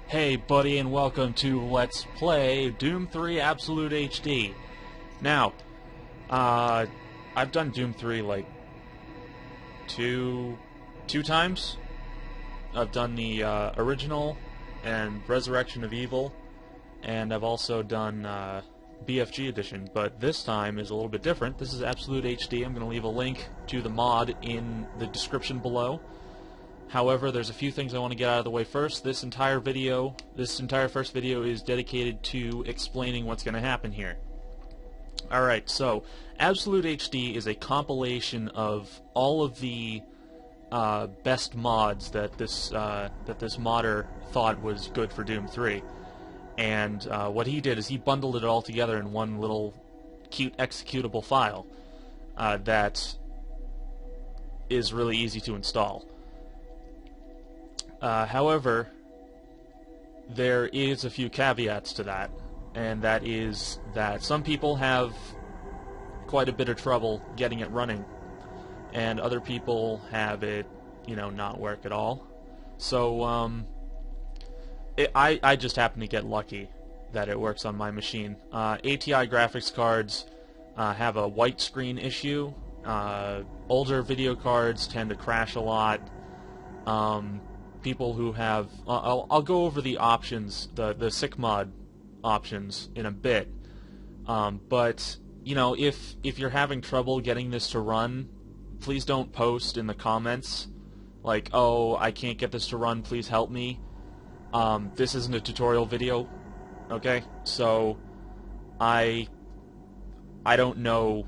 Hey buddy, and welcome to Let's Play Doom 3 Absolute HD. Now, I've done Doom 3 like two times. I've done the original and Resurrection of Evil, and I've also done BFG edition, but this time is a little bit different. This is Absolute HD. I'm going to leave a link to the mod in the description below. However, there's a few things I want to get out of the way first. This entire first video is dedicated to explaining what's going to happen here. Alright, so Absolute HD is a compilation of all of the best mods that this modder thought was good for Doom 3. And what he did is he bundled it all together in one little cute executable file that is really easy to install. However, there is a few caveats to that, and that is that some people have quite a bit of trouble getting it running, and other people have it, not work at all. So, I just happen to get lucky that it works on my machine. ATI graphics cards have a white screen issue. Older video cards tend to crash a lot. People who have... I'll go over the options, the sick mod options in a bit. But, if you're having trouble getting this to run, please don't post in the comments like, oh, I can't get this to run, please help me. This isn't a tutorial video, okay? So, I don't know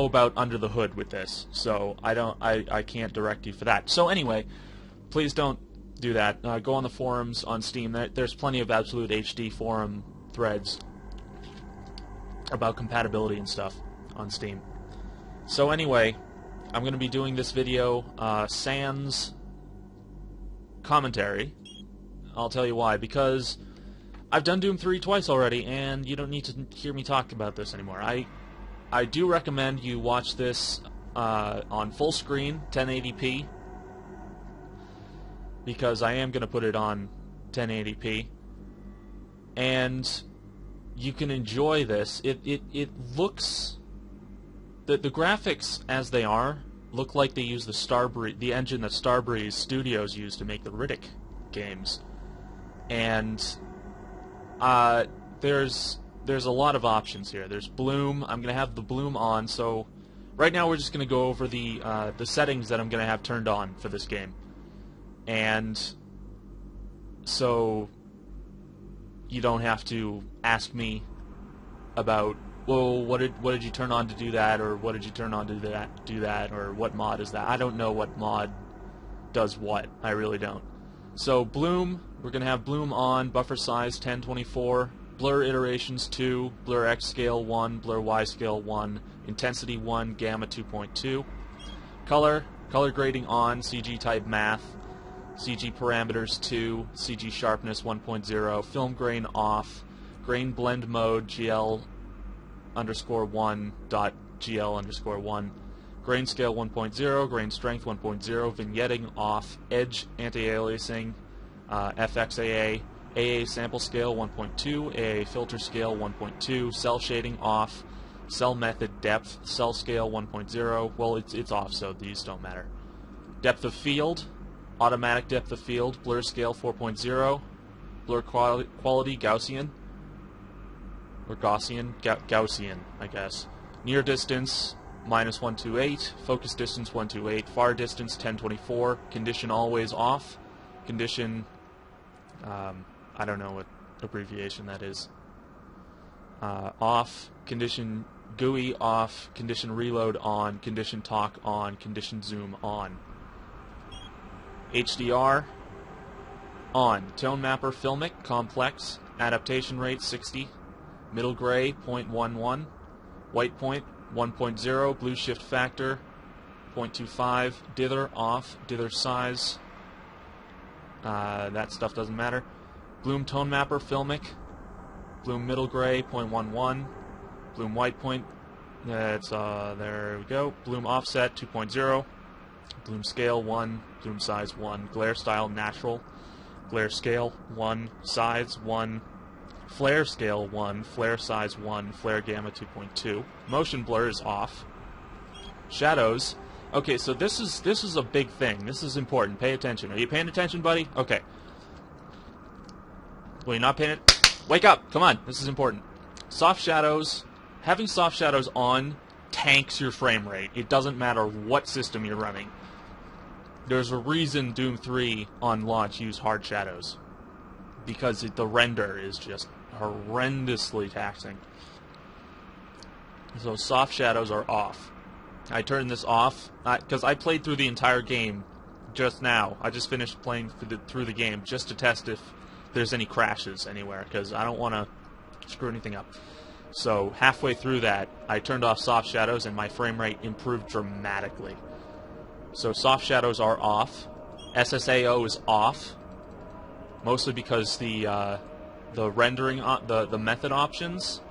about under the hood with this, so I can't direct you for that. So anyway, please don't do that. Go on the forums on Steam. There's plenty of Absolute HD forum threads about compatibility and stuff on Steam. So anyway, I'm going to be doing this video sans commentary. I'll tell you why. Because I've done Doom 3 twice already, and you don't need to hear me talk about this anymore. I do recommend you watch this on full screen, 1080p, because I am going to put it on 1080p, and you can enjoy this. It looks... The graphics, as they are, look like they use the engine that Starbreeze Studios used to make the Riddick games. And there's a lot of options here. There's bloom. I'm going to have the bloom on, so right now we're just going to go over the settings that I'm going to have turned on for this game. And so you don't have to ask me about, well, what did you turn on to do that, or what did you turn on to do that, or what mod is that? I don't know what mod does what. I really don't. So bloom, we're going to have bloom on, buffer size 1024, blur iterations 2, blur X scale 1, blur Y scale 1, intensity 1, gamma 2.2. Color grading on, CG type math, CG parameters 2, CG sharpness 1.0, film grain off, grain blend mode GL_1.GL_1, grain scale 1.0, grain strength 1.0, vignetting off, edge anti-aliasing, FXAA, AA sample scale 1.2, AA filter scale 1.2, cell shading off, cell method depth, cell scale 1.0, well it's off so these don't matter. Depth of field, automatic depth of field, blur scale 4.0, blur quality Gaussian, or Gaussian, I guess. Near distance -128, focus distance 128, far distance 1024, condition always off, condition I don't know what abbreviation that is. Off, condition GUI off, condition reload on, condition talk on, condition zoom on. HDR on. Tone mapper filmic, complex, adaptation rate 60, middle gray 0.11, white point 1.0, blue shift factor 0.25, dither off, dither size, that stuff doesn't matter. Bloom tone mapper filmic, bloom middle gray 0.11, bloom white point, there we go, bloom offset 2.0, Bloom scale 1, bloom size 1, glare style natural, glare scale 1, size 1, flare scale 1, flare size 1, flare gamma 2.2. Motion blur is off. Shadows. Okay, so this is a big thing. This is important. Pay attention. Are you paying attention, buddy? Okay. Well, you're not paying it. Wake up! Come on. This is important. Soft shadows. Having soft shadows on tanks your frame rate. It doesn't matter what system you're running. There's a reason Doom 3 on launch used hard shadows. Because the render is just horrendously taxing. So soft shadows are off. I turned this off because I played through the entire game just now. I just finished playing through the game just to test if there's any crashes anywhere, because I don't want to screw anything up. So halfway through that, I turned off soft shadows and my frame rate improved dramatically. So soft shadows are off. SSAO is off, mostly because the rendering, the method options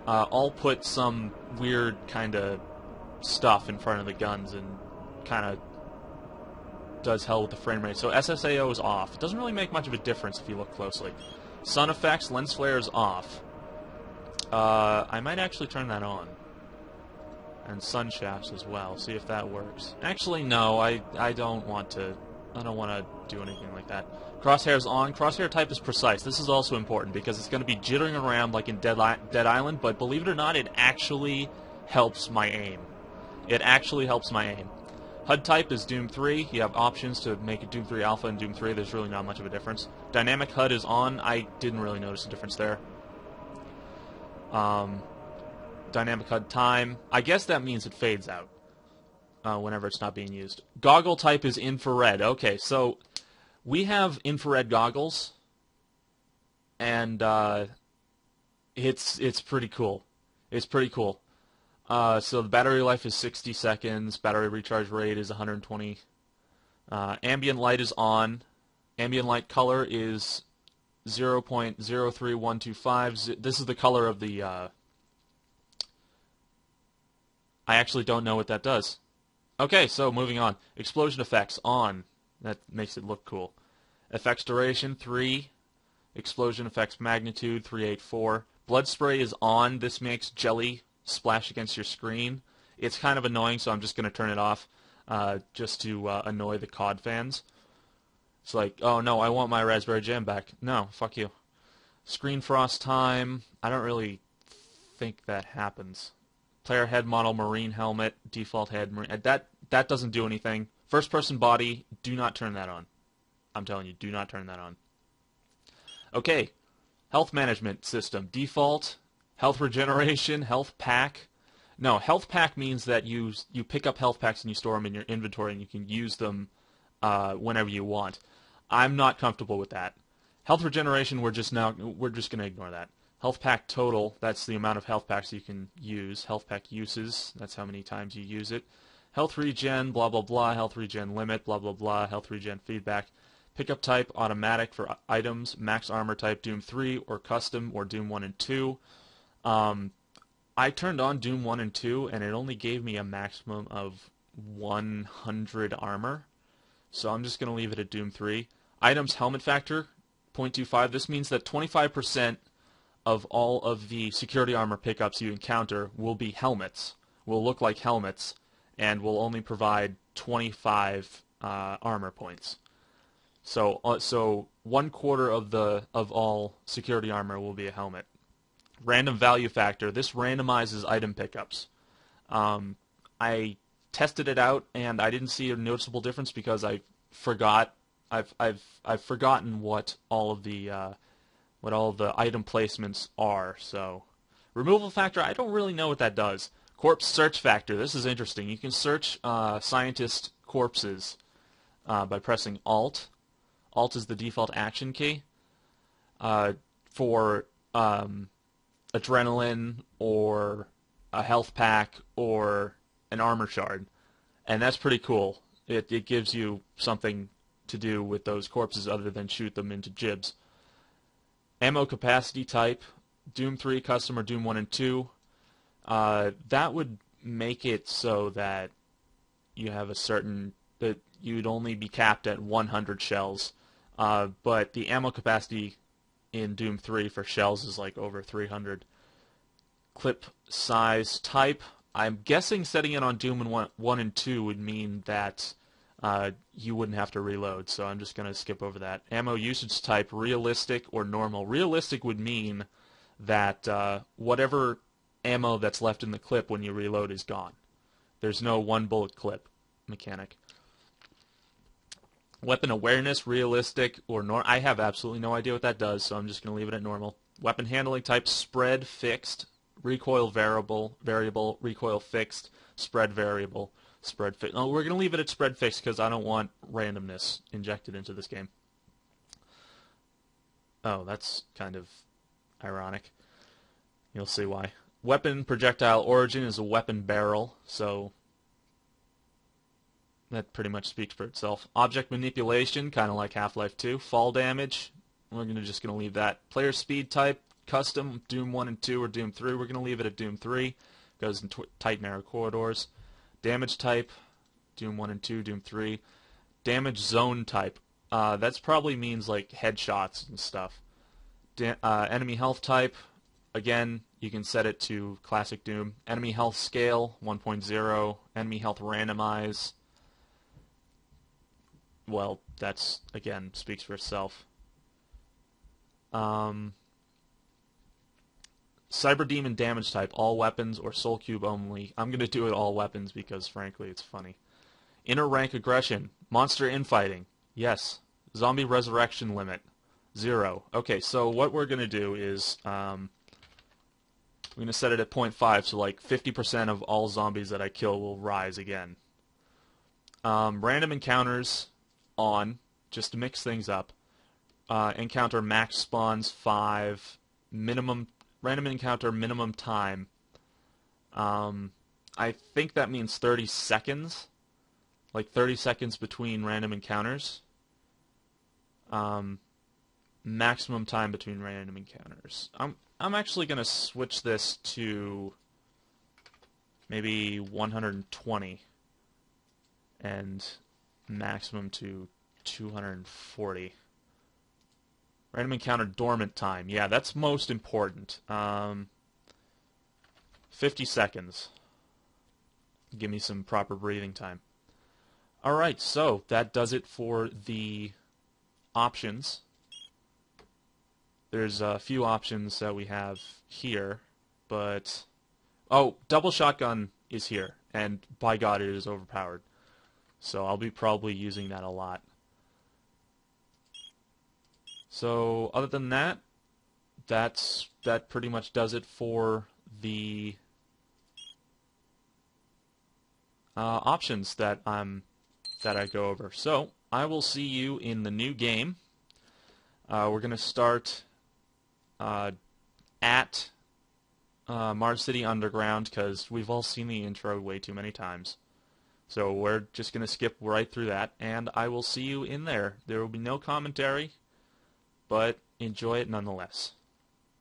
all put some weird kind of stuff in front of the guns and kind of does hell with the frame rate. So SSAO is off. It doesn't really make much of a difference if you look closely. Sun effects, lens flare is off. I might actually turn that on. And sun shafts as well. See if that works. Actually, no. I don't want to. I don't want to do anything like that. Crosshairs on. Crosshair type is precise. This is also important because it's going to be jittering around like in Dead Island. But believe it or not, it actually helps my aim. It actually helps my aim. HUD type is Doom 3. You have options to make it Doom 3 Alpha and Doom 3. There's really not much of a difference. Dynamic HUD is on. I didn't really notice a difference there. Dynamic HUD time. I guess that means it fades out whenever it's not being used. Goggle type is infrared. Okay, so we have infrared goggles, and it's pretty cool. It's pretty cool. So the battery life is 60 seconds. Battery recharge rate is 120. Ambient light is on. Ambient light color is 0.03125. This is the color of the... I actually don't know what that does. Okay, so moving on. Explosion effects on. That makes it look cool. Effects duration 3. Explosion effects magnitude 384. Blood spray is on. This makes jelly splash against your screen. It's kind of annoying, so I'm just going to turn it off just to annoy the COD fans. It's like, oh no, I want my Raspberry Jam back. No, fuck you. Screen frost time. I don't really think that happens. Player head model, marine helmet, default head, marine. That doesn't do anything. First person body, do not turn that on. I'm telling you, do not turn that on. Okay, health management system. Default, health regeneration, health pack. No, health pack means that you pick up health packs and you store them in your inventory and you can use them whenever you want. I'm not comfortable with that. Health regeneration, we're just going to ignore that. Health pack total, that's the amount of health packs you can use. Health pack uses, that's how many times you use it. Health regen, blah blah blah. Health regen limit, blah blah blah. Health regen feedback. Pickup type, automatic for items. Max armor type, Doom 3 or custom or Doom 1 and 2. I turned on Doom 1 and 2 and it only gave me a maximum of 100 armor. So I'm just going to leave it at Doom 3. Items helmet factor, 0.25. This means that 25% of all of the security armor pickups you encounter will be helmets, will look like helmets, and will only provide 25 armor points. So 1/4 of all security armor will be a helmet. Random value factor. This randomizes item pickups. I tested it out and I didn't see a noticeable difference because I forgot. I've forgotten what all of the item placements are. So removal factor. I don't really know what that does. Corpse search factor. This is interesting. You can search scientist corpses by pressing Alt. Alt is the default action key for adrenaline or a health pack or an armor shard, and that's pretty cool. It gives you something to do with those corpses other than shoot them into jibs. Ammo capacity type, Doom 3 custom or Doom 1 and 2. That would make it so that you have a certain that you'd only be capped at 100 shells, but the ammo capacity in Doom 3 for shells is like over 300. Clip size type, I'm guessing setting it on Doom 1 and 2 would mean that you wouldn't have to reload, so I'm just going to skip over that. Ammo usage type, realistic or normal. Realistic would mean that whatever ammo that's left in the clip when you reload is gone. There's no one bullet clip mechanic. Weapon awareness, realistic or normal. I have absolutely no idea what that does, so I'm just going to leave it at normal. Weapon handling type, spread, fixed, recoil variable, recoil fixed, spread variable, spread fixed. Oh, we're going to leave it at spread fixed because I don't want randomness injected into this game. Oh, that's kind of ironic. You'll see why. Weapon projectile origin is a weapon barrel, so that pretty much speaks for itself. Object manipulation, kind of like Half-Life 2. Fall damage, we're just going to leave that. Player speed type, custom, Doom 1 and 2 or Doom 3. We're going to leave it at Doom 3. Goes in tight, narrow corridors. Damage type, Doom 1 and 2, Doom 3. Damage zone type, that probably means like headshots and stuff. Enemy health type, again, you can set it to classic Doom. Enemy health scale, 1.0. Enemy health randomize. Well, that's, again, speaks for itself. Cyber Demon damage type, all weapons or Soul Cube only. I'm going to do it all weapons because, frankly, it's funny. Inner rank aggression, monster infighting, yes. Zombie resurrection limit, 0. Okay, so what we're going to do is we're going to set it at 0.5, so like 50% of all zombies that I kill will rise again. Random encounters on, just to mix things up. Encounter max spawns 5, minimum random encounter minimum time. I think that means 30 seconds, like 30 seconds between random encounters. Maximum time between random encounters. I'm actually going to switch this to maybe 120 and maximum to 240. Random encounter dormant time. Yeah, that's most important. 50 seconds. Give me some proper breathing time. Alright, so that does it for the options. There's a few options that we have here, but... Oh, double shotgun is here, and by God, it is overpowered. So I'll be probably using that a lot. So other than that, that pretty much does it for the options that I go over. So I will see you in the new game. We're going to start at Mars City Underground because we've all seen the intro way too many times. So we're just going to skip right through that, and I will see you in there. There will be no commentary, but enjoy it nonetheless.